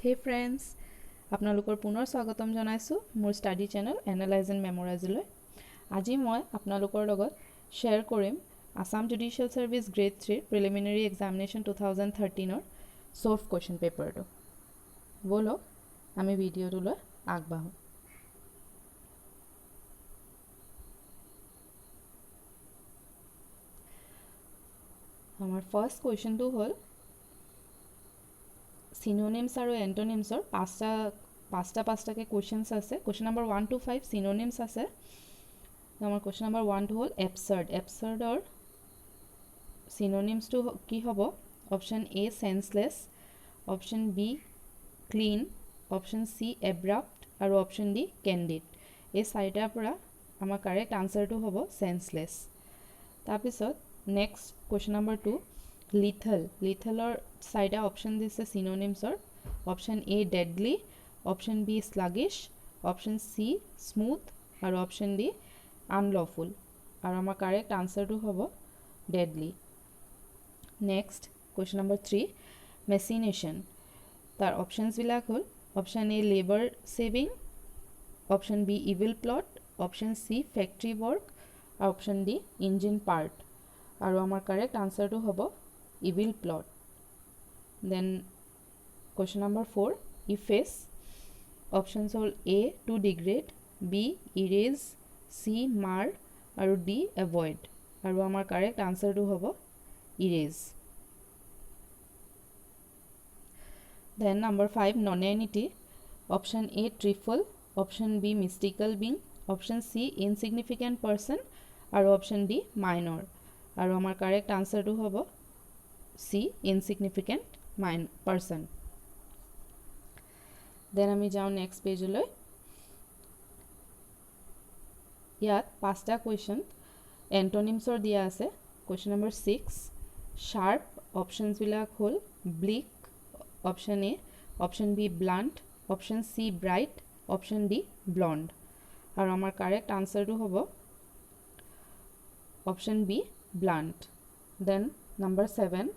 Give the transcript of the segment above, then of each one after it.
Hey friends, আপোনালোকৰ পুনৰ স্বাগতম জনাইছো মোৰ ষ্টাডি চেনেল এনালাইজ এণ্ড মেমৰাইজলৈ। আজি মই আপোনালোকৰ লগত শ্বেয়াৰ কৰিম Assam judicial service grade 3 preliminary examination 2013ৰ সলভ কুৱেশ্যন পেপাৰটো। বলক আমি ভিডিঅ'টোলৈ আগবাঢ়ো। আমাৰ ফাৰ্ষ্ট কুৱেশ্যনটো হ'ল synonyms আৰু antonyms পাঁচটাকে questions আছে। question number 1 to 5 synonyms আছে। আমাৰ question number 1 টো হ'ল absurd। absurdৰ synonyms টো কি হ'ব? option A senseless, option B clean, option C abrupt আৰু option D candid। এই চাৰিটাৰ পৰা আমাৰ correct answer টো হ'ব senseless। তাৰপিছত next question number 2 lethal। lethalৰ চাৰিটা অপশ্যন দিছে synonymsৰ। Option A deadly, option B sluggish, option C smooth আৰু অপশ্যন D unlawful। আৰু আমাৰ কাৰেক্ট আনসাৰটো হ'ব deadly। Next question number 3 machination। তাৰ অপশ্যনছ বিলাক হ'ল option A labor saving, option B evil plot, option C factory work আৰু option D engine part। আৰু আমাৰ কাৰেক্ট আনসাৰটো হ'ব evil plot। Then question number 4 efface। options all A to degrade, B erase, C mar আৰু D avoid। আৰু আমাৰ correct answer টো হ'ব erase। Then number 5 nonentity। option A trifle, option B mystical being, option C insignificant person আৰু option D minor। আৰু আমাৰ correct answer টো হ'ব C insignificant person। দেন আমি যাওঁ নেক্সট পেজলৈ। ইয়াত পাঁচটা কুৱেশ্যন এণ্টনিমছৰ দিয়া আছে। Question number 6 sharp. অপশ্যনছবিলাক হ'ল bleak, option A, option B blunt, option C bright, option D blond. আৰু আমাৰ কাৰেক্ট আনসাৰটো হ'ব option B blunt. Then number 7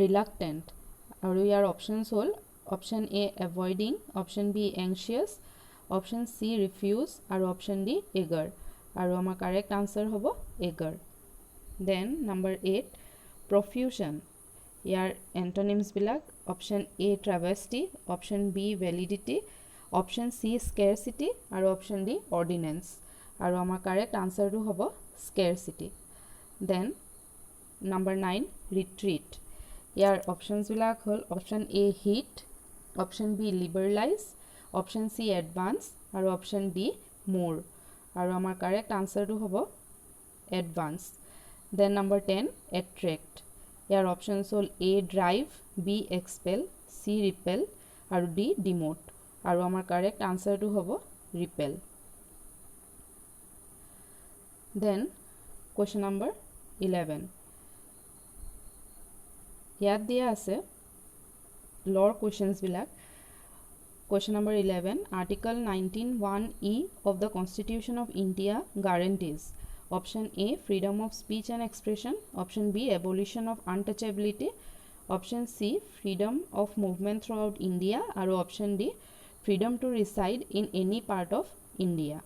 reluctant। আৰু ইয়াৰ অপশ্যনছ হ'ল option A avoiding, option B anxious, option C refuse আৰু অপশ্যন D eager। আৰু আমাৰ কাৰেক্ট আনসাৰ হ'ব eager। Then number 8 profusion। ইয়াৰ এণ্টনিমছ বিলাক option A travesty, option B validity, option C scarcity আৰু অপশ্যন D ordinance। আৰু আমাৰ correct আনসাৰটো হ'ব scarcity। Then number 9 retreat। ইয়াৰ অপশ্যনছবিলাক হ'ল option A heat, option B liberalize, option C advance আৰু অপশ্যন D more। আৰু আমাৰ কাৰেক্ট আনসাৰটো হ'ব advance। Then number 10 attract। ইয়াৰ অপশ্যনছ হ'ল A drive, B expel, C repel আৰু D demote। আৰু আমাৰ কাৰেক্ট আনসাৰটো হ'ব repel। দেন কুৱেশ্যন নম্বৰ 11 ইয়াত দিয়া আছে লৰ কুৱেশ্যনছবিলাক। Question number 11 article 19(1)(e) of the Constitution of India guarantees option A freedom of speech and expression, option B abolition of untouchability, option C freedom of movement throughout India আৰু option D freedom to reside in any part of India।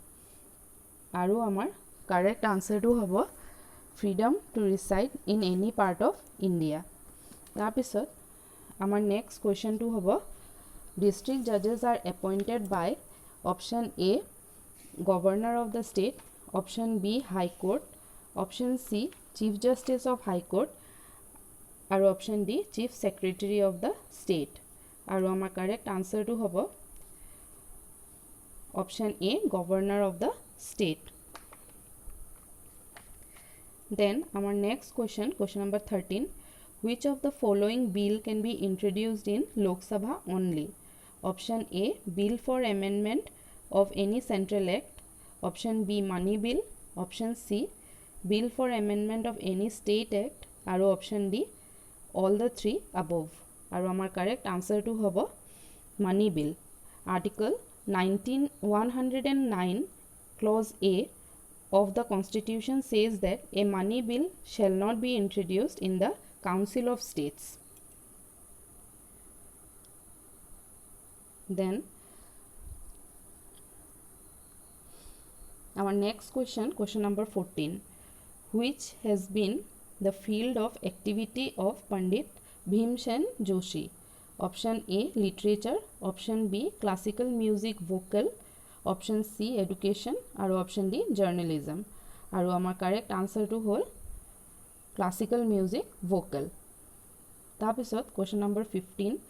আৰু আমাৰ correct answerটো হ'ব freedom to reside in any part of India। তাৰপিছত আমাৰ next কুৱেশ্যনটো হ'ব district judges are appointed by option A governor of the state, option B high court, option C chief justice of high court আৰু option D chief secretary of the state। আৰু আমাৰ correct answerটো হ'ব option A governor of the state। Then our next question number 13 which of the following bill can be introduced in Lok Sabha only? Option A bill for amendment of any central act, option B money bill, option C bill for amendment of any state act আৰু option D all the three above। আৰু আমাৰ correct answer to হ'ব money bill। Article 109 clause A of the Constitution says that a money bill shall not be introduced in the Council of States। Then our next question, question number 14, which has been the field of activity of Pandit Bhimsen Joshi? Option A, literature. Option B, classical music vocal. Option C, education. আৰু option D, journalism. আৰু আমাৰ correct answer to hall classical music vocal. তাৰপিছত question number 15,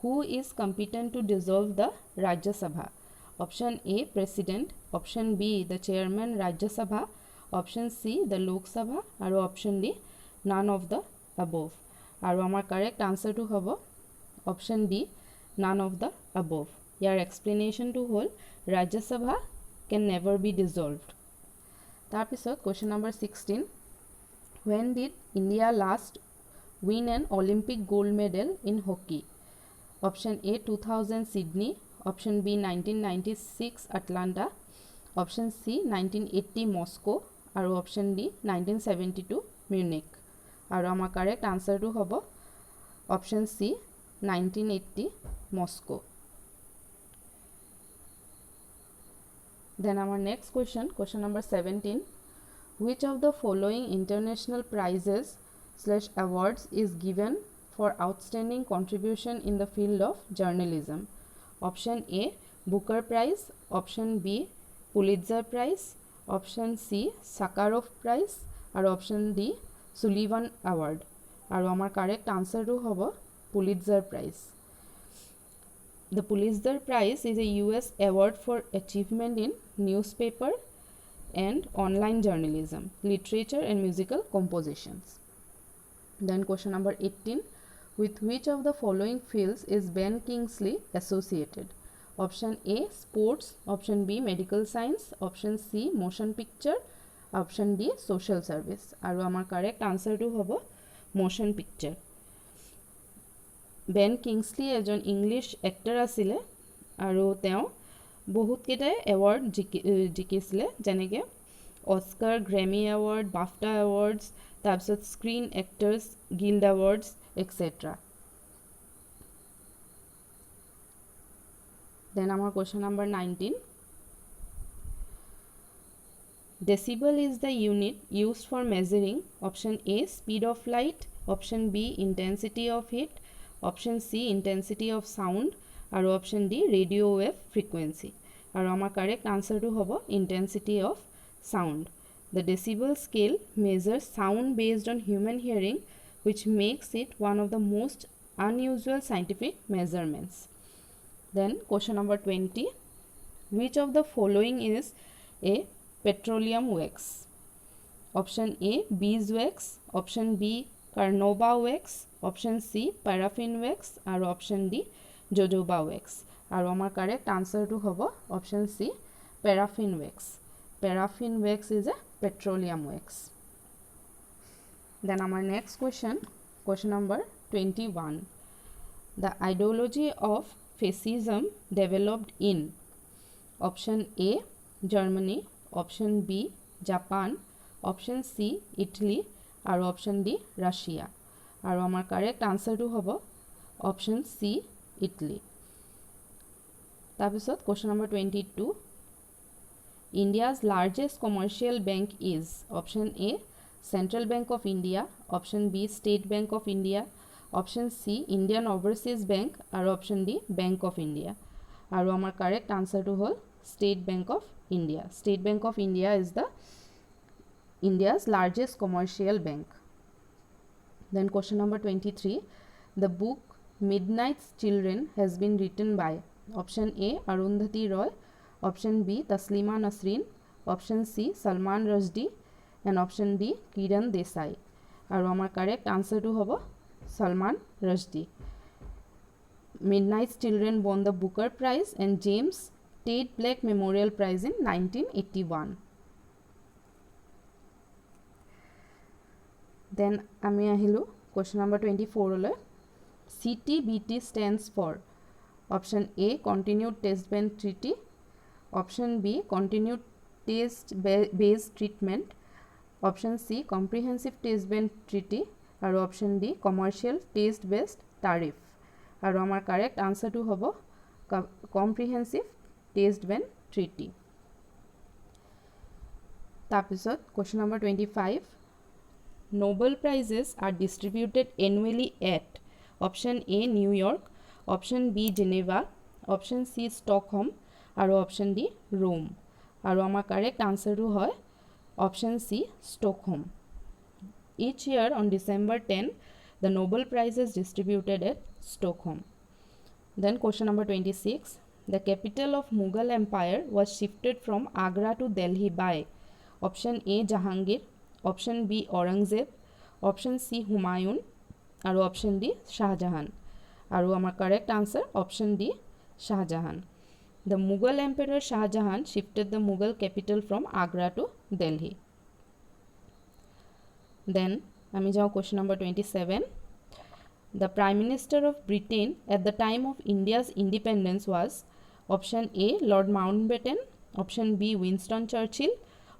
who is competent to dissolve the Rajya Sabha? Option A, president. Option B, the chairman Rajya Sabha. Option C, the Lok Sabha. আৰু option D, none of the above. আৰু আমাৰ correct answer to হ'ব option D, none of the above. Year explanation to hall Rajya Sabha can never be dissolved. তাৰপিছত question number 16, when did India last win an Olympic gold medal in hockey? Option A, 2000 Sydney. Option B, 1996 Atlanta. Option C, 1980 Moscow. আৰু option D, 1972 Munich. আৰু আমাৰ correct answer to হ'ব option C, 1980 Moscow. Then our next question, question number 17, which of the following international prizes / awards is given for outstanding contribution in the field of journalism? Option A, Booker Prize. Option B, Pulitzer Prize. Option C, Sakharov Prize. আৰু option D, Sullivan Award. আৰু আমাৰ correct answer to হ'ব Pulitzer Prize. The Pulitzer Prize is a US award for achievement in newspaper and online journalism, literature and musical compositions. Then question number 18, with which of the following fields is Ben Kingsley associated? Option A, sports. Option B, medical science. Option C, motion picture. Option D, social service. আৰু আমাৰ correct answer to হ'ব motion picture. Ben Kingsley এজন English actor আছিলে আৰু তেওঁ বহুত কেইটাই award জিকিছিলে, যেনেকৈ Oscar, Grammy award, BAFTA awards, তাৰপিছত screen actors guild awards etcetera. Then আমাৰ question number 19, decibel is the unit used for measuring option A, speed of light. Option B, intensity of heat. Option C, intensity of sound. আৰু option D, radio wave frequency. আৰু আমাৰ correct answer to হ'ব intensity of sound. The decibel scale measures sound based on human hearing, which makes it one of the most unusual scientific measurements. Then question number 20, which of the following is a petroleum wax? Option A, beeswax. Option B, carnauba wax. Option C, paraffin wax. আৰু option D, jojoba wax. আৰু আমাৰ correct answer to হ'ব option C, paraffin wax. Paraffin wax is a petroleum wax. Then our next question, question number 21, the ideology of fascism developed in option A, Germany. Option B, Japan. Option C, Italy. আৰু option D, Russia. আৰু আমাৰ correct answer to হ'ব option C, Italy. তাৰপিছত question number 22, India's largest commercial bank is option A, Central Bank of India. Option B, State Bank of India. Option C, Indian Overseas Bank. আৰু option D, Bank of India. আৰু আমাৰ correct answer to হ'ল State Bank of India. State Bank of India is the India's largest commercial bank. Then question number 23, the book Midnight's Children has been written by option A, Arundhati Roy. Option B, Taslima Nasreen. Option C, Salman Rushdie. And option D, Kiran Desai. আৰু আমাৰ correct answer to হ'ব Salman Rushdie. Midnight's Children won the Booker Prize and James Tate Black Memorial Prize in 1981. Then আমি আহিলোঁ question number 24 লৈ. CTBT stands for option A, Continued Test Ban Treaty. Option B, Continued Test Based Treatment. Option C, Comprehensive Test Ban Treaty. আৰু option D, Commercial Test Based Tariff. আৰু আমাৰ correct answer to হ'ব comprehensive test ban treaty. তাৰপিছত question number 25, Nobel prizes are distributed annually at option A New York, option B Geneva, option C Stockholm আৰু option D Rome. আৰু আমাৰ correct আনচাৰটো হয় option C Stockholm. Each year on December 10, the Nobel Prize is distributed at Stockholm. Then question number 26, the capital of Mughal Empire was shifted from Agra to Delhi by option A Jahangir, option B Aurangzeb, option C Humayun আৰু option D Shah Jahan। আৰু আমাৰ correct answer option D Shah Jahan. The Mughal Emperor Shah Jahan shifted the Mughal capital from Agra to Delhi. Then আমি যাওঁ question number 27. The Prime Minister of Britain at the time of India's independence was option A Lord Mountbatten, option B Winston Churchill,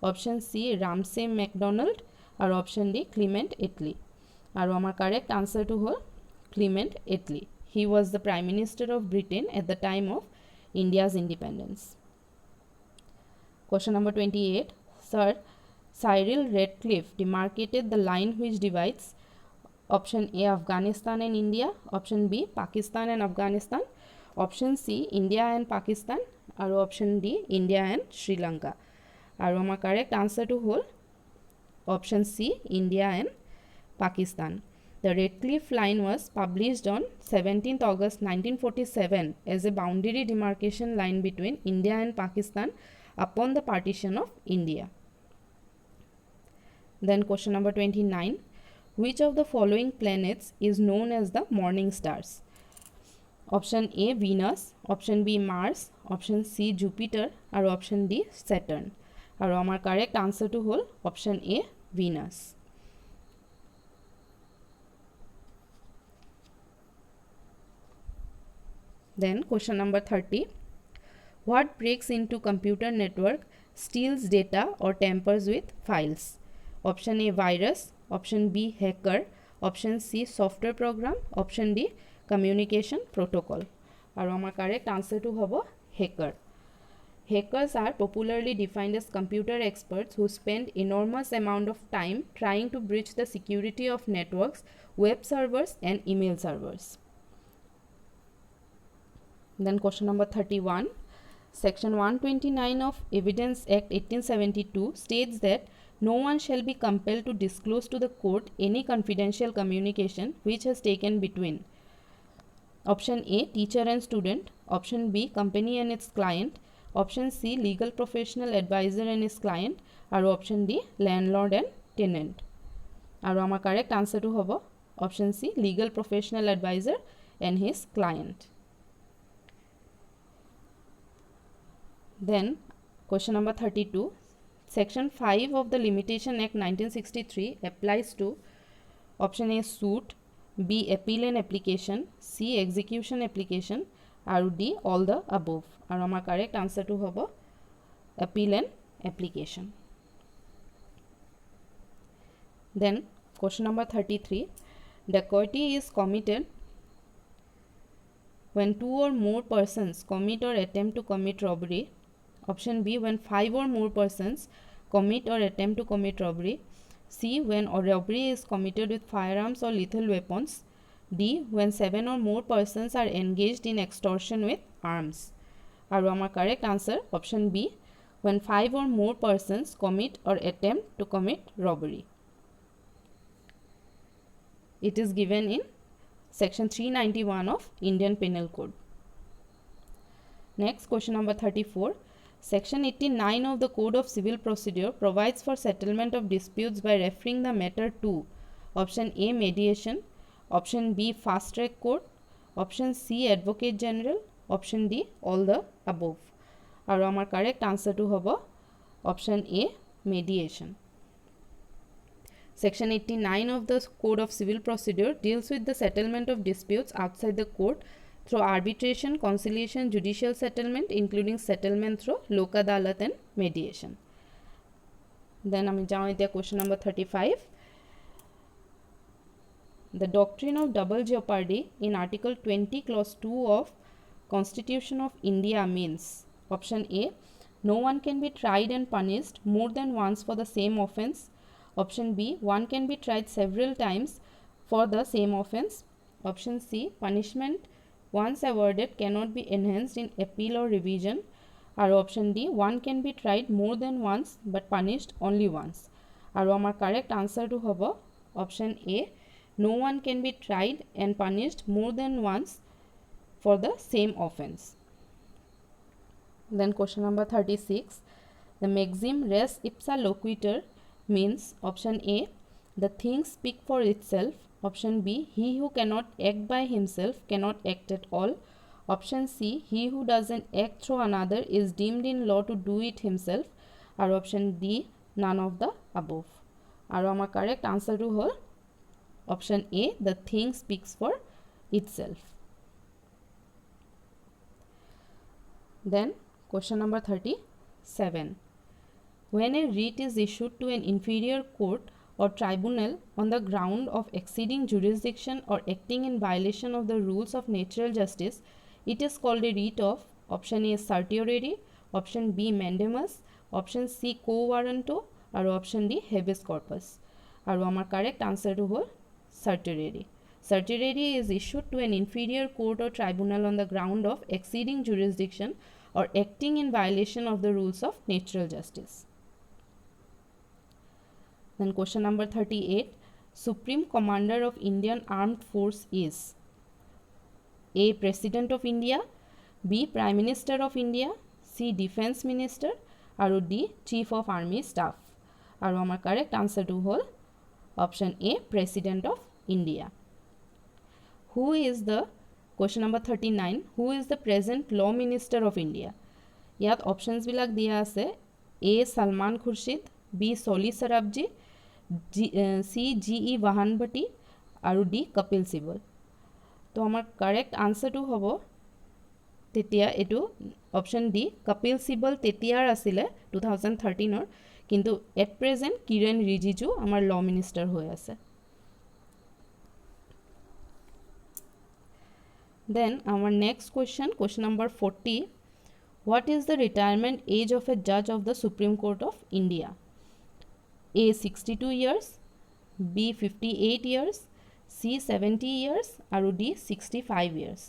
option C Ramsay MacDonald আৰু option D Clement Attlee। আৰু আমাৰ correct answerটো হ'ল Clement Attlee. He was the Prime Minister of Britain at the time of India's independence. Question number 28. Sir Cyril Radcliffe demarcated the line which divides option A Afghanistan and India, option B Pakistan and Afghanistan, option C India and Pakistan আৰু option D India and Sri Lanka। আৰু আমাৰ correct answerটো হ'ল option C India and Pakistan. The Radcliffe line was published on 17th August 1947 as a boundary demarcation line between India and Pakistan upon the partition of India. Then question number 29, which of the following planets is known as the morning stars? Option A Venus, option B Mars, option C Jupiter আৰু option D Saturn। আৰু আমাৰ correct answerটো হ'ল option A Venus। Then question number 30, what breaks into computer network, steals data or tampers with files? Option A virus, option B hacker, option C software program, option D communication protocol। আৰু আমাৰ correct answerটো হ'ব hacker। Hackers are popularly defined as computer experts who spend enormous amount of time trying to breach the security of networks, web servers and email servers. Then question number 31, Section 129 of Evidence Act 1872 states that no one shall be compelled to disclose to the court any confidential communication which has taken between option A teacher and student, option B company and its client, option C legal professional advisor and his client আৰু option D landlord and tenant। আৰু আমাৰ correct answerটো হ'ব option C legal professional advisor and his client। Then question number 32, Section 5 of the Limitation Act 1963 applies to option A suit, B appeal and application, C execution application আৰু D all the above। আৰু আমাৰ correct answerটো হ'ব appeal and application। Then question number 33, dacoity is committed when 2 or more persons commit or attempt to commit robbery, option B when 5 or more persons commit or attempt to commit robbery, C when a robbery is committed with firearms or lethal weapons, D when 7 or more persons are engaged in extortion with arms। আৰু আমাৰ correct answer option B when 5 or more persons commit or attempt to commit robbery. It is given in section 391 of Indian Penal Code. Next question number 34, Section 89 of the Code of Civil Procedure provides for settlement of disputes by referring the matter to option A mediation, option B fast track court, option C advocate general, option D all the above। আৰু আমাৰ correct answerটো হ'ব option A mediation। Section 89 of the Code of Civil Procedure deals with the settlement of disputes outside the court through arbitration, conciliation, judicial settlement, including settlement through Lok Adalat and mediation. Then আমি যাওঁ এতিয়া question number 35. The doctrine of double jeopardy in Article 20 Clause 2 of Constitution of India means? Option A, no one can be tried and punished more than once for the same offence. Option B, one can be tried several times for the same offence. Option C, punishment once awarded cannot be enhanced in appeal or revision. Or option D, one can be tried more than once but punished only once. Or our correct answer to hobo option A, no one can be tried and punished more than once for the same offence. Then question number 36, the maxim res ipsa loquitur means? Option A, the thing speak for itself. Option B, he who cannot act by himself cannot act at all. Option C, he who doesn't act through another is deemed in law to do it himself. Or option D, none of the above. Or our correct answer to hol option A, the thing speaks for itself. Then question number 37. When a writ is issued to an inferior court or tribunal on the ground of exceeding jurisdiction or acting in violation of the rules of natural justice, it is called a writ of option A, certiorari, option B, mandamus, option C, quo warranto, or option D, habeas corpus. Or our correct answer to hol certiorari. Certiorari is issued to an inferior court or tribunal on the ground of exceeding jurisdiction or acting in violation of the rules of natural justice. Then question number 38, Supreme Commander of Indian Armed Force is? A, President of India, B, Prime Minister of India, C, Defense Minister, or D, Chief of Army Staff. Or our correct answer to hol option A, President of India. Who is the question number 39, who is the present Law Minister of India? ইয়াত options বিলাক দিয়া আছে A, Salman Khurshid, B, Soli Sarabji, C, G.E. Vahanbhati, আৰু D, Kapil Sibal. তো আমাৰ correct আনসাৰটো হ'ব তেতিয়া এটো অপশন ডি, কপিল সিবল তেতিয়াৰ আছিলে 2013 ৰ, কিন্তু এট প্ৰেজেন্ট কিৰেণ ৰিজিজু আমাৰ ল মিনিষ্টাৰ হৈ আছে। Then our next question, question number 40. What is the retirement age of a judge of the Supreme Court of India? A, 62 years, B, 58 years, C, 70 years, আৰু D, 65 years.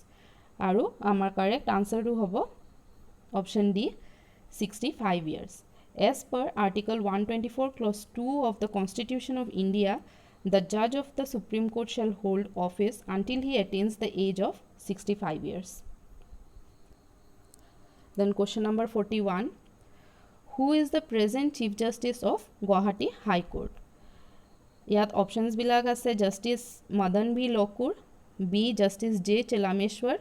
আৰু আমাৰ correct answer to হ'ব option D, 65 years. As per Article 124 Clause 2 of the Constitution of India, the judge of the Supreme Court shall hold office until he attains the age of 65 years. Then question number 41. Who is the present Chief Justice of Guwahati High Court? ইয়াত options বিলাক আছে Justice Madan B. Lokur, B, Justice J. Chelameshwar,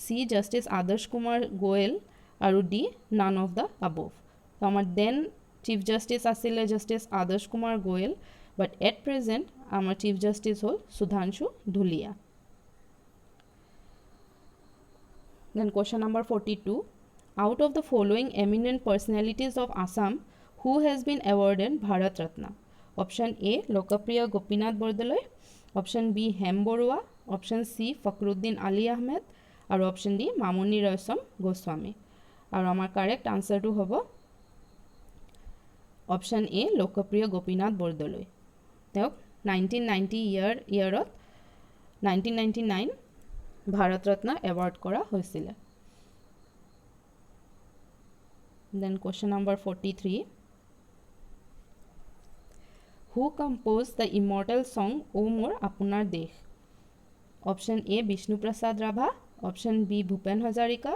C, Justice Adarsh Kumar Goel, আৰু D, none of the above. So আমাৰ then Chief Justice আছিলে Justice Adarsh Kumar Goel, but at present আমাৰ Chief Justice hall Sudhanshu Dhulia. Then question number 42. Out of the following eminent personalities of Assam, who has been awarded Bharat Ratna? Option A, Lokapriya Gopinath Bordoloi, option B, Hem Borua, option C, Fakhruddin Ali Ahmed, or option D, Mamoni Roysam Goswami. Or our correct answer to hobo option A, Lokapriya Gopinath Bordoloi. Now 1990 year of 1999 Bharat Ratna award kora hoisile. Then question number 43. Who composed the immortal song O Mor Apunar Desh? Option A, Bishnu Prasad Rabha, option B, Bhupen Hazarika,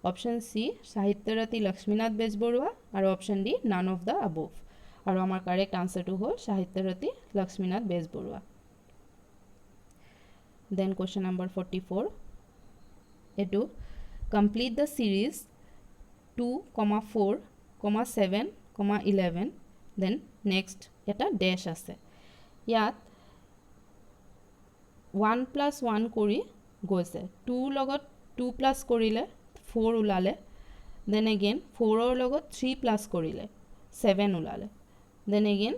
option C, Sahityarati Lakshminath Bezborua, or option D, none of the above. Or our correct answer to hol Sahityarati Lakshminath Bezborua. Then question number 44. Etu complete the series 2, 4, 7, 11. Then next এটা dash আছে ইয়াত 1 + 1 কৰি গৈছে 2 লগত 2 + কৰিলে 4 ওলালে then again 4 ৰ লগত 3 + কৰিলে 7 ওলালে দেন এগেইন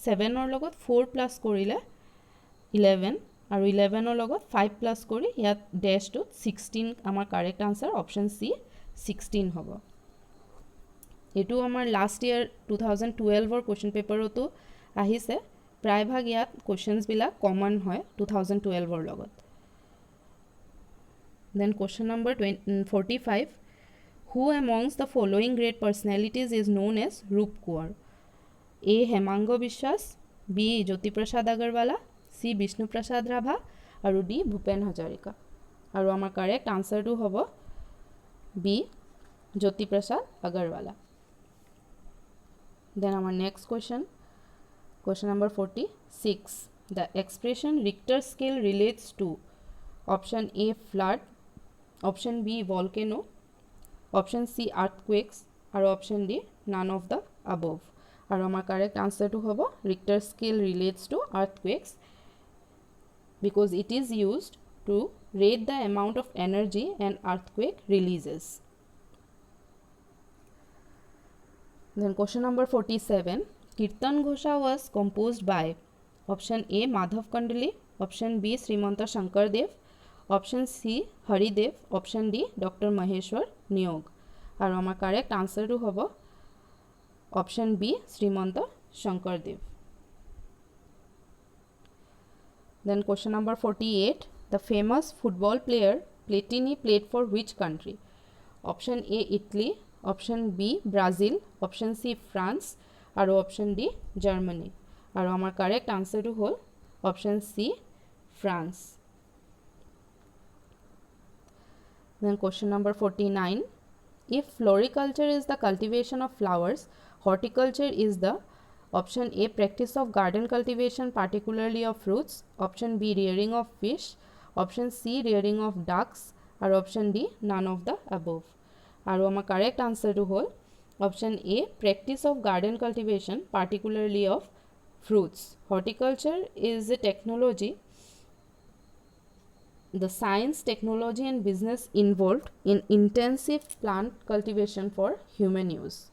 7 ৰ লগত 4 + কৰিলে 11 আৰু 11 লগত 5 প্লাস কৰি ইয়াত ড্যাশটো 16 আমাৰ কাৰেক্ট আনসাৰ অপশন সি 16 হ'ব এটো আমাৰ লাষ্ট ইয়াৰ 2012 ৰ কোৱেশ্চন পেপাৰতো আহিছে প্ৰায়ভাগ ইয়াত কোৱেশ্চনছ বিলাক কমন হয় 2012 ৰ লগত then question number 45 who amongst the following great personalities is known as Rup Kaur A Hemango Bishwas B Jyoti Prasad Agarwala C Bishnu Prasad Rabha আৰু D Bhupen Hazarika আৰু আমাৰ কাৰেক্ট আনসাৰটো হ'ব B Jyoti Prasad Agarwala then our next question number 46 the expression Richter scale relates to option A flood option B volcano option C earthquakes or option D none of the above और हमारा correct answer to होगा Richter scale relates to earthquakes because it is used to rate the amount of energy an earthquake releases. Then question number 47 Kirtan Ghosha was composed by option A Madhav Kandli option B Srimanta Shankar Dev option C Haridev option D Dr. Maheshwar Niyog और हमारा correct answer to होगा option B Srimanta Shankar Dev. Then question number 48 the famous football player Platini played for which country option A Italy option B Brazil option C France और option D Germany और हमारा correct answer to होल option C France. Then question number 49 if floriculture is the cultivation of flowers horticulture is the option A practice of garden cultivation particularly of fruits option B rearing of fish option C rearing of ducks or option D none of the above और हमारा correct answer to होल option A practice of garden cultivation particularly of fruits horticulture is a technology the science technology and business involved in intensive plant cultivation for human use.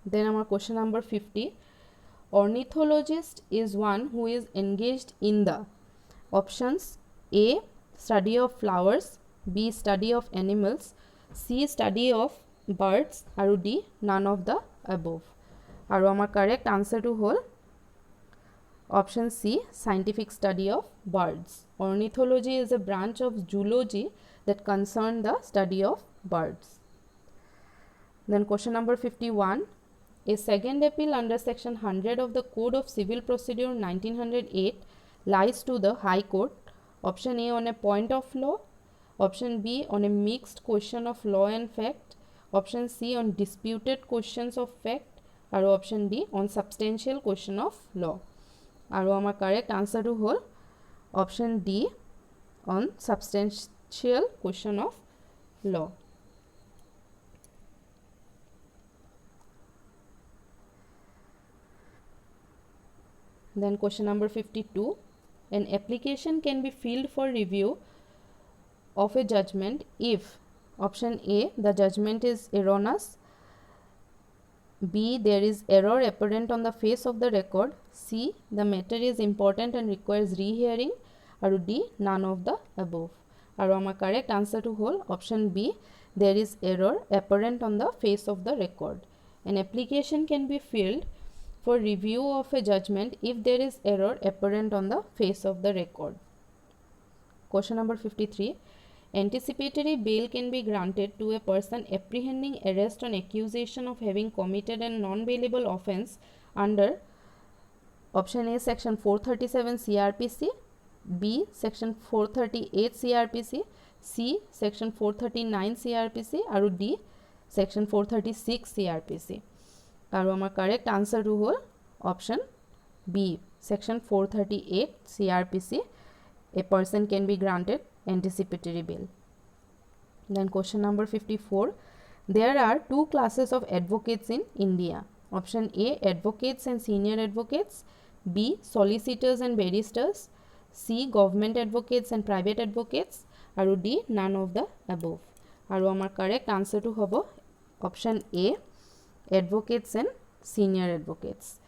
Then our question number 50 ornithologist is one who is engaged in the options A study of flowers B study of animals C study of birds আৰু D none of the above আৰু আমাৰ correct answer to hall option C scientific study of birds ornithology is a branch of zoology that concern the study of birds. Then question number 51 a second appeal under section 100 of the Code of Civil Procedure 1908 lies to the High Court option A on a point of law option B on a mixed question of law and fact option C on disputed questions of fact or option D on substantial question of law और हमारा correct answer to होल option D on substantial question of law. Then question number 52 an application can be filed for review of a judgment if option A the judgment is erroneous B there is error apparent on the face of the record C the matter is important and requires rehearing or D none of the above और हमारा correct answer to होल option B there is error apparent on the face of the record an application can be filed for review of a judgment if there is error apparent on the face of the record. Question number 53 anticipatory bail can be granted to a person apprehending arrest on accusation of having committed a non-bailable offence under option A section 437 CRPC B section 438 CRPC C section 439 CRPC और D section 436 CRPC और हमारा correct answer to होल option B section 438 CRPC a person can be granted anticipatory bail. Then question number 54 there are two classes of advocates in India option A advocates and senior advocates B solicitors and barristers C government advocates and private advocates और D none of the above और हमारा correct answer to होगा option A advocates and senior advocates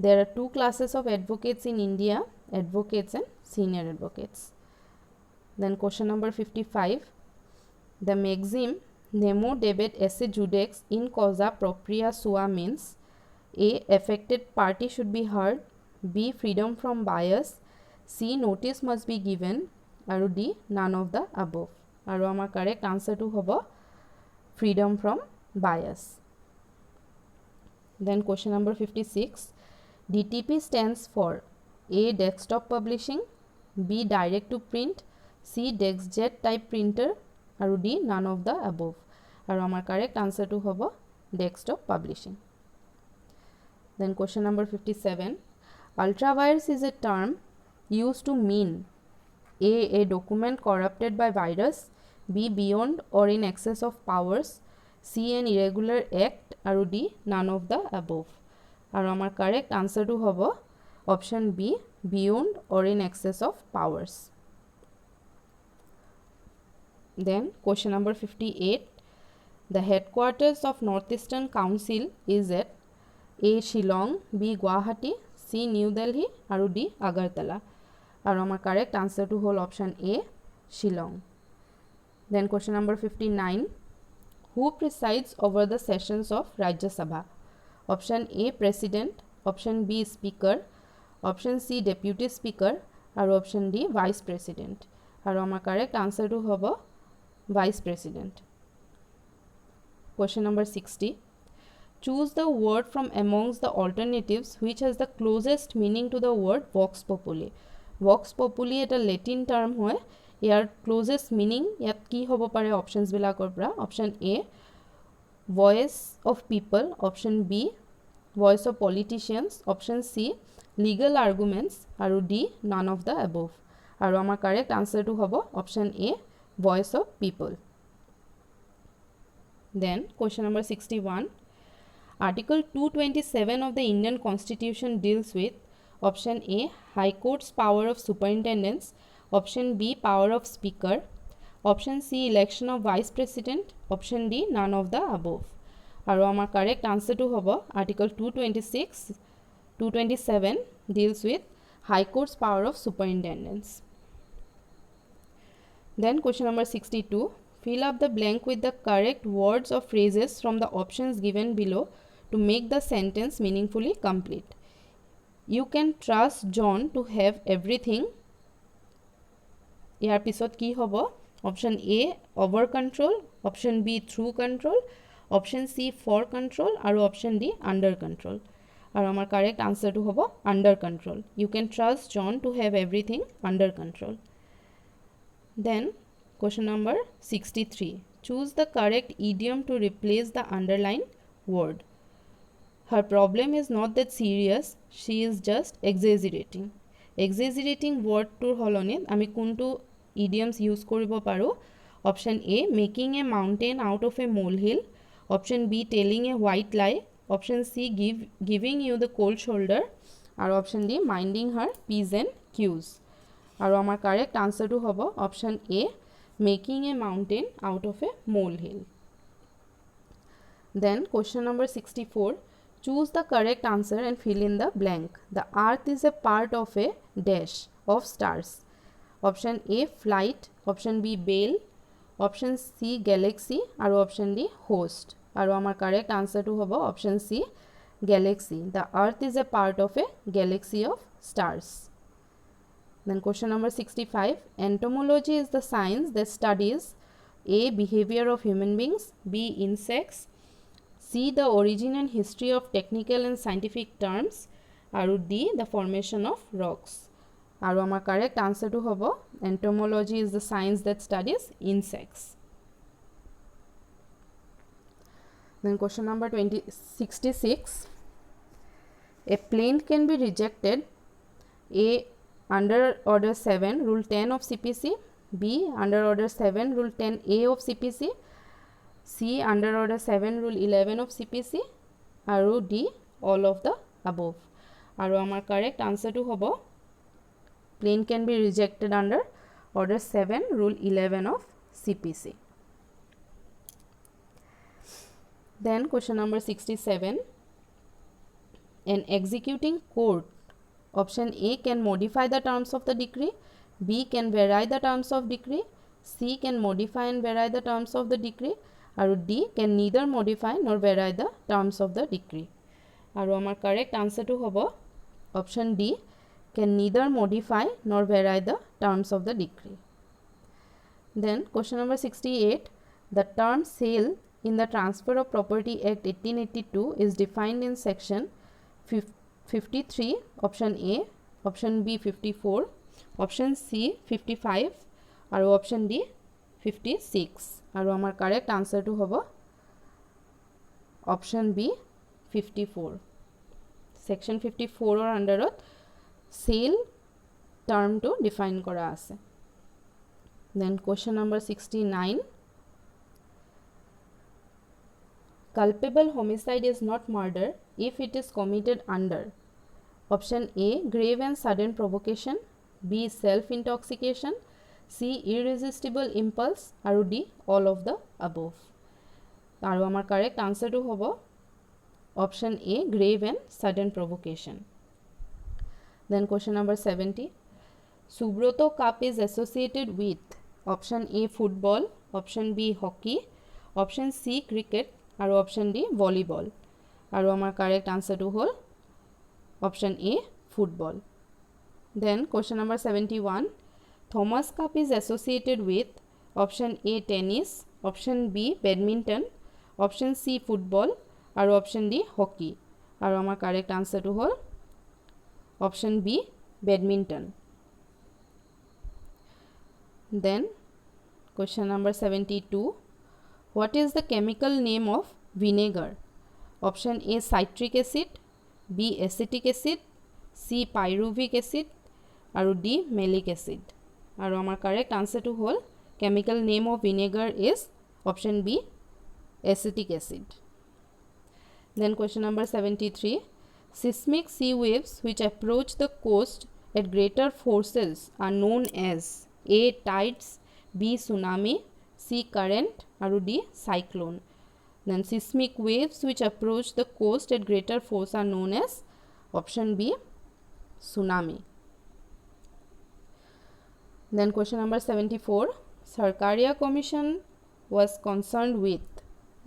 There are two classes of advocates in India, advocates and senior advocates. Then question number 55. The maxim nemo debet esse judex in causa propria sua means A. Affected party should be heard, B. Freedom from bias, C. Notice must be given, আৰু D. None of the above. আৰু আমাৰ correct answer to হ'ব freedom from bias. Then question number 56. DTP stands for A. Desktop publishing, B. Direct to print, C. DexJet type printer, আৰু D. None of the above. আৰু আমাৰ correct answer to হ'ব desktop publishing. Then question number 57. Ultravirus is a term used to mean A. A document corrupted by virus, B. Beyond or in excess of powers, C. An irregular act, আৰু D. None of the above. আৰু আমাৰ correct answer to হ'ব option B. Beyond or in excess of powers. Then question number 58. The headquarters of Northeastern Council is at A. Shillong, B. Guwahati, C. New Delhi, আৰু D. Agartala. আৰু আমাৰ correct answer to whole option A. Shillong. Then question number 59. Who presides over the sessions of Rajya Sabha? Option A. President, option B. Speaker, option C. Deputy Speaker, আৰু option D. Vice President. আৰু আমাৰ correct answer to হ'ব Vice President. Question number 60. Choose the word from amongst the alternatives which has the closest meaning to the word vox populi. Vox populi এটা Latin term হয়. ইয়াৰ closest meaning ইয়াত কি হ'ব পাৰে options বিলাকৰ পৰা? Option A. Voice of people, option B. Voice of politicians, option C. Legal arguments, আৰু D. None of the above. আৰু আমাৰ correct answer to হ'ব option A. Voice of people. Then question number 61. Article 227 of the Indian Constitution deals with option A. High Court's power of superintendence, option B. Power of speaker, option C. Election of vice president, option D. None of the above. আৰু আমাৰ correct answer to হ'ব article 227 deals with High Court's power of superintendence. Then question number 62. Fill up the blank with the correct words or phrases from the options given below to make the sentence meaningfully complete. You can trust John to have everything. ইয়াৰ পিছত কি হ'ব? Option A. Over control, option B. Through control, option C. For control, আৰু option D. Under control. আৰু আমাৰ correct answer to হ'ব under control. You can trust John to have everything under control. Then question number 63. Choose the correct idiom to replace the underlined word. Her problem is not that serious, she is just exaggerating. Exaggerating word tour holonit ami kuntu idioms use koribo paru? Option A. Making a mountain out of a molehill, option B. Telling a white lie, option C. Giving you the cold shoulder, আৰু option D. Minding her P's and Q's. আৰু আমাৰ correct answer to হ'ব option A. Making a mountain out of a molehill. Then question number 64. Choose the correct answer and fill in the blank. The earth is a part of a dash of stars. Option A. Flight, option B. Bale, option C. Galaxy, আৰু option D. Host. আৰু আমাৰ correct answer to হ'ব option C. Galaxy. The earth is a part of a galaxy of stars. Then question number 65. Entomology is the science that studies A. Behavior of human beings, B. Insects, C. The origin and history of technical and scientific terms, আৰু D. The formation of rocks. আৰু আমাৰ correct answer to হ'ব entomology is the science that studies insects. Then question number 66. A plaint can be rejected A. Under order 7 rule 10 of CPC, B. Under order 7 rule 10A of CPC, C. Under order 7 rule 11 of CPC, আৰু D. All of the above. আৰু আমাৰ correct answer to হ'ব plaint can be rejected under order 7 rule 11 of CPC. Then question number 67. An executing court, option A, can modify the terms of the decree, B, can vary the terms of decree, C, can modify and vary the terms of the decree, আৰু D, can neither modify nor vary the terms of the decree. আৰু আমাৰ correct answer to হ'ব option D, can neither modify nor vary the terms of the decree. Then question number 68, the term sale in the Transfer of Property Act 1882 is defined in section 53, option A, option B 54, option C 55 আৰু option D 56. আৰু আমাৰ correct answer to হ'ব option B 54. section 54 or underত sale term to define কৰা আছে. Then question number 69, culpable homicide is not murder if it is committed under option A, grave and sudden provocation, B, self intoxication, C, irresistible impulse, আৰু D, all of the above. আৰু আমাৰ correct answer to হ'ব option A, grave and sudden provocation. Then question number 70, Subroto Cup is associated with option A, football, option B, hockey, option C, cricket, আৰু option D, volleyball. আৰু আমাৰ correct answer to হ'ল option A, football. Then question number 71, Thomas Cup is associated with option A, tennis, option B, badminton, option C, football, আৰু option D, hockey. আৰু আমাৰ correct answer to হ'ল option B, badminton. Then question number 72, what is the chemical name of vinegar? Option A, citric acid, B, acetic acid, C, pyruvic acid, আৰু D, malic acid. আৰু আমাৰ correct answer to হ'ল chemical name of vinegar is option B, acetic acid. Then question number 73, seismic sea waves which approach the coast at greater forces are known as A, tides, B, tsunami, C, current, আৰু D, cyclone. Then seismic waves which approach the coast at greater force are known as option B, tsunami. Then question number 74, Sarkaria Commission was concerned with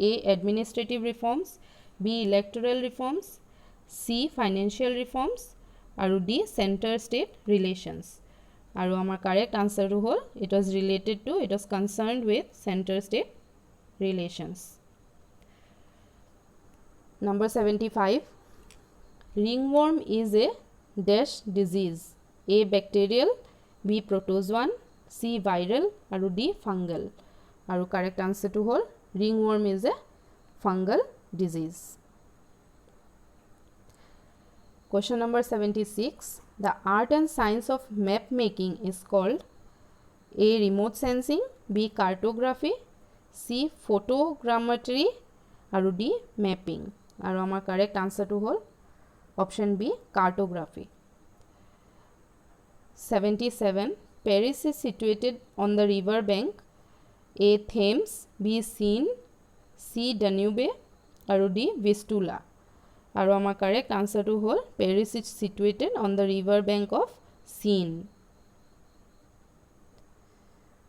A, administrative reforms, B, electoral reforms, C, financial reforms, আৰু D, center-state relations. আৰু আমাৰ correct answer to হ'ল it was concerned with center-state relations. Number 75, ringworm is a dash disease, A, bacterial, B, protozoan, C, viral, আৰু D, fungal. আৰু correct answer to হ'ল ringworm is a fungal disease. Question number 76, the art and science of map making is called A, remote sensing, B, cartography, C, photogrammetry, আৰু D, mapping. আৰু আমাৰ correct answer to হ'ল option B, cartography. 77, Paris is situated on the river bank A, Thames, B, Seine, C, Danube, আৰু D, Vistula. আৰু আমাৰ correct answer to হ'ল Paris is situated on the river bank of Seine.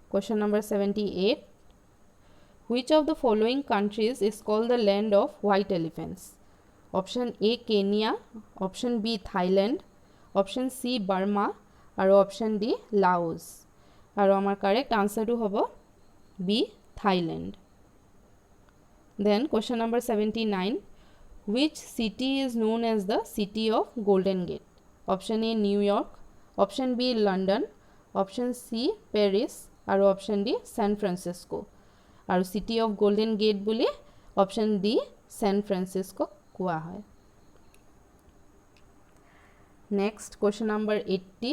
Question number 78, which of the following countries is called the land of white elephants? Option A, Kenya, option B, Thailand, option C, Burma, আৰু option D, Laos. আৰু আমাৰ correct answer to হ'ব B, Thailand. Then question number 79, which city is known as the city of Golden Gate? Option A, New York, option B, London, option C, Paris, আৰু option D, San Francisco. আৰু city of Golden Gate বুলি option D, San Francisco কোৱা হয়. Next question number 80,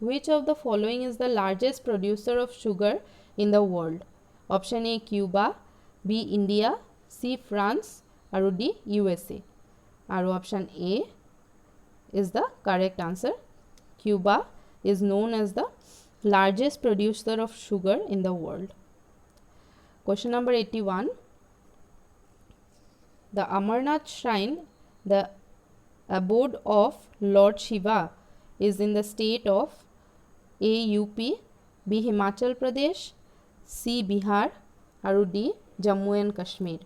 which of the following is the largest producer of sugar in the world? Option A, Cuba, B, India, C, France, আৰু D, USA. আৰু option A is the correct answer. Cuba is known as the largest producer of sugar in the world. Question number 81, the Amarnath shrine, the abode of Lord Shiva is in the state of A. UP, B. Himachal Pradesh, C. Bihar আৰু D. Jammu and Kashmir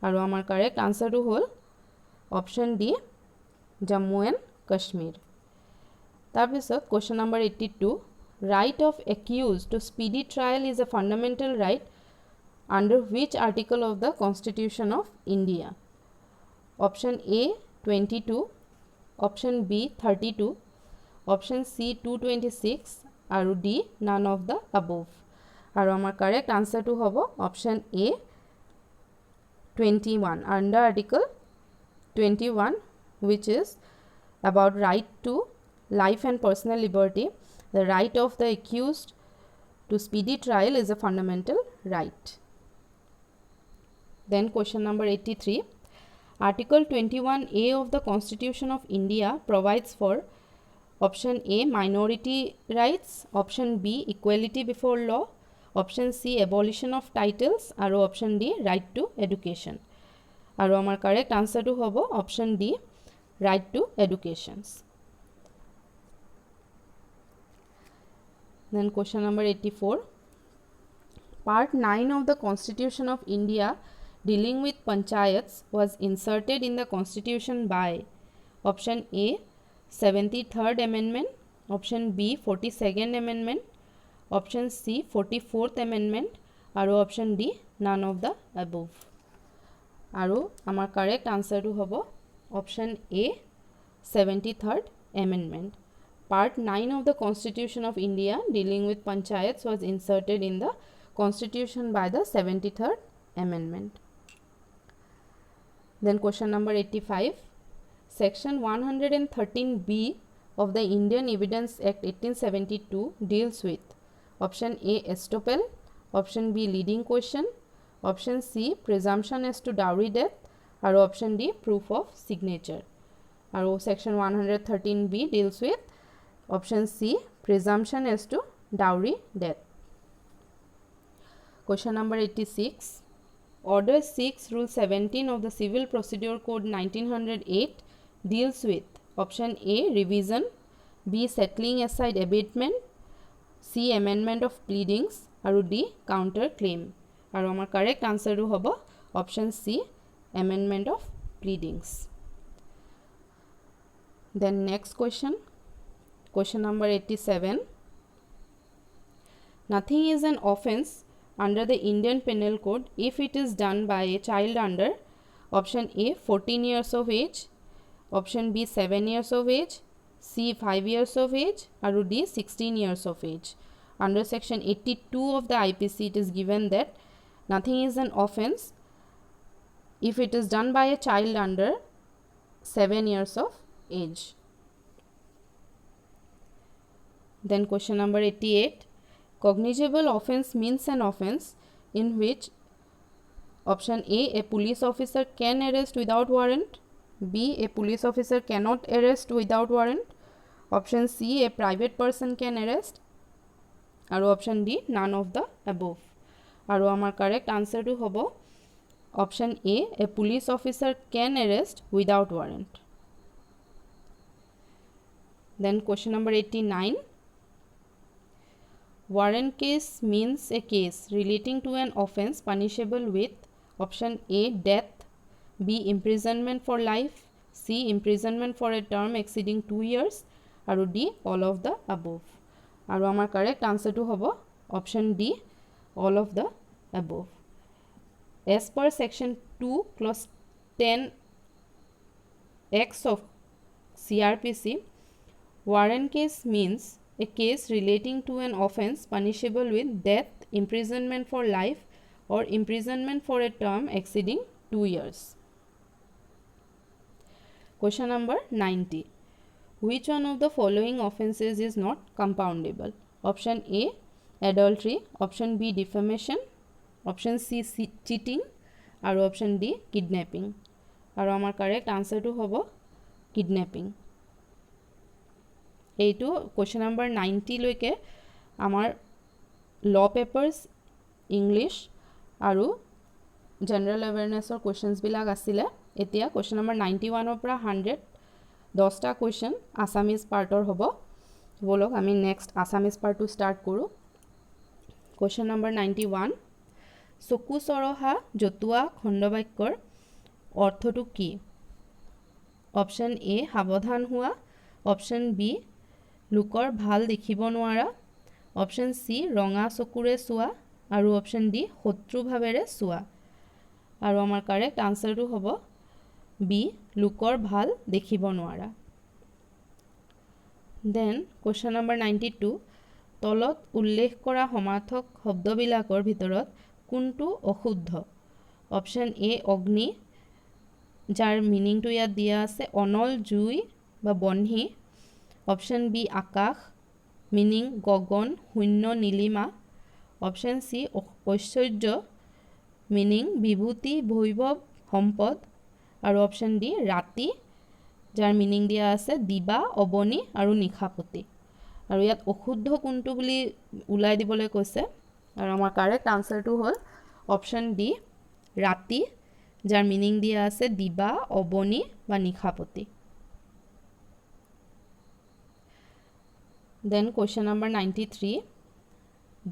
আৰু আমাৰ correct আনসাৰটো হ'ল option D Jammu and Kashmir তাৰপিছত question number 82 right of accused to speedy trial is a fundamental right under which article of the Constitution of India option A 22 option B 32 option C 226 আৰু D none of the above আৰু আমাৰ correct আনসাৰটো হ'ব option A 21 under article 21 which is about right to life and personal liberty the right of the accused to speedy trial is a fundamental right then question number 83 article 21A of the Constitution of India provides for option A minority rights option B equality before law option C abolition of titles আৰু option D right to education আৰু আমাৰ correct answer to হ'ব option D right to educations then question number 84 part 9 of the Constitution of India dealing with panchayats was inserted in the Constitution by option A 73rd amendment option B 42nd amendment option C 44th amendment আৰু option D none of the above আৰু আমাৰ correct answer to হ'ব option A 73rd amendment part 9 of the Constitution of India dealing with panchayats was inserted in the Constitution by the 73rd amendment then question number 85 section 113B of the Indian Evidence Act 1872 deals with option A estoppel option B leading question option C presumption as to dowry death আৰু option D proof of signature আৰু section 113B deals with option C presumption as to dowry death question number 86 order 6 rule 17 of the Civil Procedure Code 1908 deals with option A revision B settling aside abatement C amendment of pleadings আৰু D counter claim আৰু আমাৰ correct answer টো হ'ব option C amendment of pleadings then next question number 87 nothing is an offense under the Indian Penal Code if it is done by a child under option A 14 years of age option B 7 years of age C 5 years of age or D 16 years of age under section 82 of the IPC it is given that nothing is an offense if it is done by a child under 7 years of age then question number 88 cognizable offense means an offense in which option A a police officer can arrest without warrant B a police officer cannot arrest without warrant option C a private person can arrest আৰু option D none of the above আৰু আমাৰ correct answer to হ'ব option A a police officer can arrest without warrant then question number 89 warrant case means a case relating to an offense punishable with option A death B imprisonment for life C imprisonment for a term exceeding 2 years আৰু D all of the above আৰু আমাৰ correct answer to হ'ব option D all of the above as per section 2 clause 10x of CRPC warrant case means a case relating to an offense punishable with death imprisonment for life or imprisonment for a term exceeding 2 years question number 90 which one of the following offenses is not compoundable option A adultery option B defamation option C cheating আৰু option D kidnapping আৰু আমাৰ correct answer টো হ'ব kidnapping এইটো question number 90 লৈকে আমাৰ law papers English আৰু general awareness questions বিলাক আছিলে এতিয়া question number 91 পৰা 100 10টা কুৱেশ্যন আছামিজ পাৰ্টৰ হ'ব বলক আমি নেক্সট আছামিজ পাৰ্টটো ষ্টাৰ্ট কৰোঁ কুৱেশ্যন নম্বৰ 91 চকু চৰহা জতুৱা খণ্ডবাক্যৰ অৰ্থটো কি অপশ্যন এ সাৱধান হোৱা অপশ্যন বি লোকৰ ভাল দেখিব নোৱাৰা অপশ্যন সি ৰঙা চকুৰে চোৱা আৰু অপশ্যন ডি শত্ৰুভাৱেৰে চোৱা আৰু আমাৰ কাৰেক্ট আনসাৰটো হ'ব বি লোকৰ ভাল দেখিব নোৱাৰা দেন কুৱেশ্যন নম্বৰ 92 তলত উল্লেখ কৰা সমাৰ্থক শব্দবিলাকৰ ভিতৰত কোনটো অশুদ্ধ অপশ্যন এ অগ্নি যাৰ মিনিংটো ইয়াত দিয়া আছে অনল জুই বা বহ্নি অপশ্যন বি আকাশ মিনিং গগন শূন্য নীলিমা অপশ্যন সি ঐশ্বৰ্য মিনিং বিভূতি বৈভৱ সম্পদ আৰু অপশ্যন ডি ৰাতি যাৰ মিনিং দিয়া আছে দিবা অবনি আৰু নিশাপতি আৰু ইয়াত অশুদ্ধ কোনটো বুলি উলাই দিবলৈ কৈছে আৰু আমাৰ কাৰেক্ট আনসাৰটো হ'ল অপশ্যন ডি ৰাতি যাৰ মিনিং দিয়া আছে দিবা অবনি বা নিশাপতি দেন কুৱেশ্যন নম্বৰ 93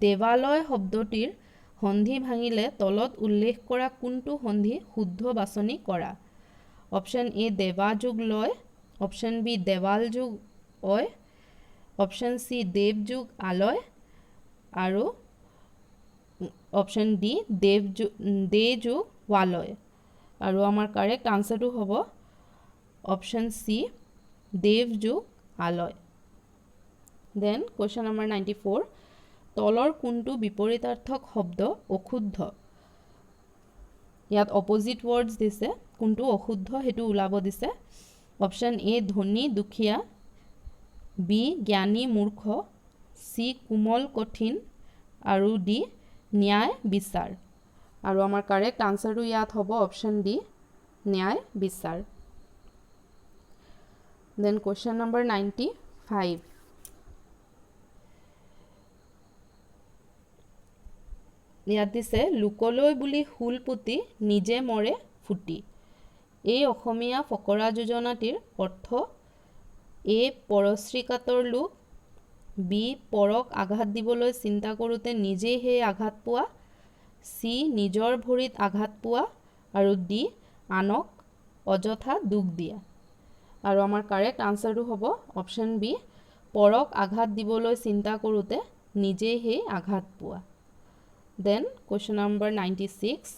দেৱালয় শব্দটিৰ সন্ধি ভাঙিলে তলত উল্লেখ কৰা কোনটো সন্ধি শুদ্ধ বাছনি কৰা অপশ্যন এ দেৱা যোগ লয় অপশ্যন বি দেৱাল যোগ অয় অপশ্যন সি দেৱ যোগ আলয় আৰু অপশ্যন ডি দে যোগ ৱালয় আৰু আমাৰ কাৰেক্ট আনসাৰটো হ'ব অপশ্যন সি দেৱ যোগ আলয় দেন কুৱেশ্যন নম্বৰ 94 তলৰ কোনটো বিপৰীতাৰ্থক শব্দ অশুদ্ধ ইয়াত অপোজিট ৱৰ্ডছ দিছে কোনটো অশুদ্ধ হেতু উলাব দিছে অপশ্যন এ ধনী দুখীয়া বি জ্ঞানী মূৰ্খ সি কোমল কঠিন আৰু ডি ন্যায় বিচাৰ আৰু আমাৰ কাৰেক্ট আনসাৰটো ইয়াত হ'ব অপশ্যন ডি ন্যায় বিচাৰ দেন কুৱেশ্যন নম্বৰ 95 ইয়াত দিছে লোকলৈ বুলি ফুল পুতি নিজে মৰে ফুটি এই অসমীয়া ফকৰা যোজনাটিৰ অৰ্থ এ পৰশ্ৰীকাতৰ লোক বি পৰক আঘাত দিবলৈ চিন্তা কৰোঁতে নিজেই সেই আঘাত পোৱা সি নিজৰ ভৰিত আঘাত পোৱা আৰু ডি আনক অযথা দুখ দিয়া আৰু আমাৰ কাৰেক্ট আনসাৰটো হ'ব অপশ্যন বি পৰক আঘাত দিবলৈ চিন্তা কৰোঁতে নিজেই সেই আঘাত পোৱা দেন কুৱেশ্যন নম্বৰ 96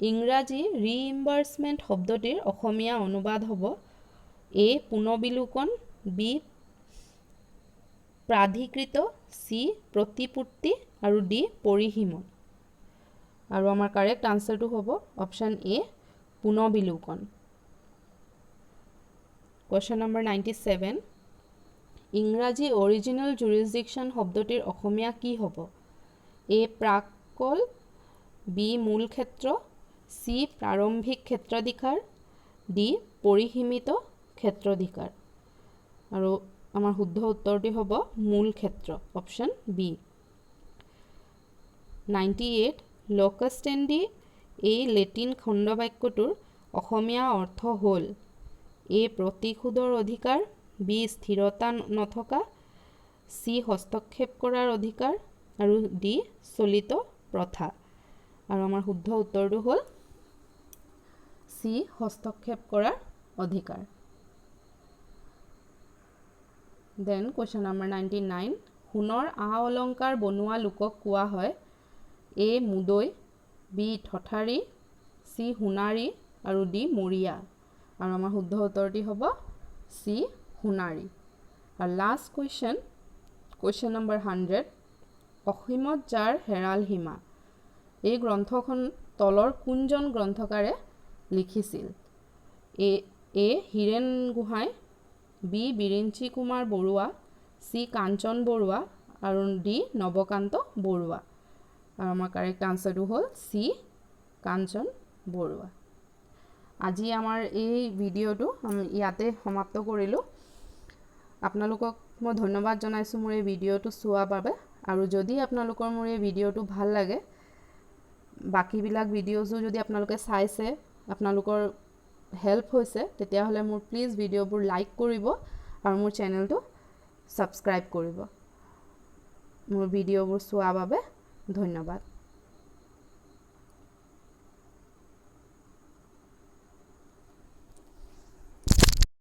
ইংৰাজী ৰিইম্বাৰ্সমেণ্ট শব্দটিৰ অসমীয়া অনুবাদ হ'ব এ পুনবিলোকন বি প্ৰাধিকৃত সি প্ৰতিপূৰ্তি আৰু ডি পৰিসীমন আৰু আমাৰ কাৰেক্ট আনসাৰটো হ'ব অপশ্যন এ পুনবিলোকন কুৱেশ্যন নম্বৰ 97 ইংৰাজী অৰিজিনেল জুৰিছডিকশ্যন শব্দটিৰ অসমীয়া কি হ'ব এ প্ৰাকল বি মূল ক্ষেত্ৰ সি প্ৰাৰম্ভিক ক্ষেত্ৰাধিকাৰ ডি পৰিসীমিত ক্ষেত্ৰাধিকাৰ আৰু আমাৰ শুদ্ধ উত্তৰটি হ'ব মূল ক্ষেত্ৰ অপশ্যন বি 98 লোকষ্টেণ্ডি এই লেটিন খণ্ডবাক্যটোৰ অসমীয়া অৰ্থ হ'ল এ প্ৰতিশোধৰ অধিকাৰ বি স্থিৰতা নথকা সি হস্তক্ষেপ কৰাৰ অধিকাৰ আৰু ডি চলিত প্ৰথা আৰু আমাৰ শুদ্ধ উত্তৰটো হ'ল সি হস্তক্ষেপ কৰাৰ অধিকাৰ দেন কুৱেশ্যন নম্বৰ 99 সোণৰ আ অলংকাৰ বনোৱা লোকক কোৱা হয় এ মুদৈ বি ঠঠাৰী সি সোণাৰী আৰু ডি মৰিয়া আৰু আমাৰ শুদ্ধ উত্তৰটি হ'ব সি সোণাৰী আৰু লাষ্ট কুৱেশ্যন নম্বৰ 100 অসীমত যাৰ হেৰাল সীমা এই গ্ৰন্থখন তলৰ কোনজন গ্ৰন্থকাৰে লিখিছিল এ হীৰেণ গোহাঁই বি বিৰিঞ্চি কুমাৰ বৰুৱা সি কাঞ্চন বৰুৱা আৰু ডি নৱকান্ত বৰুৱা আৰু আমাৰ কাৰেক্ট আনসাৰটো হ'ল সি কাঞ্চন বৰুৱা আজি আমাৰ এই ভিডিঅ'টো আমি ইয়াতে সমাপ্ত কৰিলোঁ আপোনালোকক মই ধন্যবাদ জনাইছোঁ মোৰ এই ভিডিঅ'টো চোৱাৰ বাবে আৰু যদি আপোনালোকৰ মোৰ এই ভিডিঅ'টো ভাল লাগে বাকিবিলাক ভিডিঅ'জো যদি আপোনালোকে চাইছে আপোনালোকৰ হেল্প হৈছে তেতিয়াহ'লে মোৰ প্লিজ ভিডিঅ'বোৰ লাইক কৰিব আৰু মোৰ চেনেলটো ছাবস্ক্ৰাইব কৰিব। মোৰ ভিডিঅ'বোৰ চোৱাৰ বাবে ধন্যবাদ।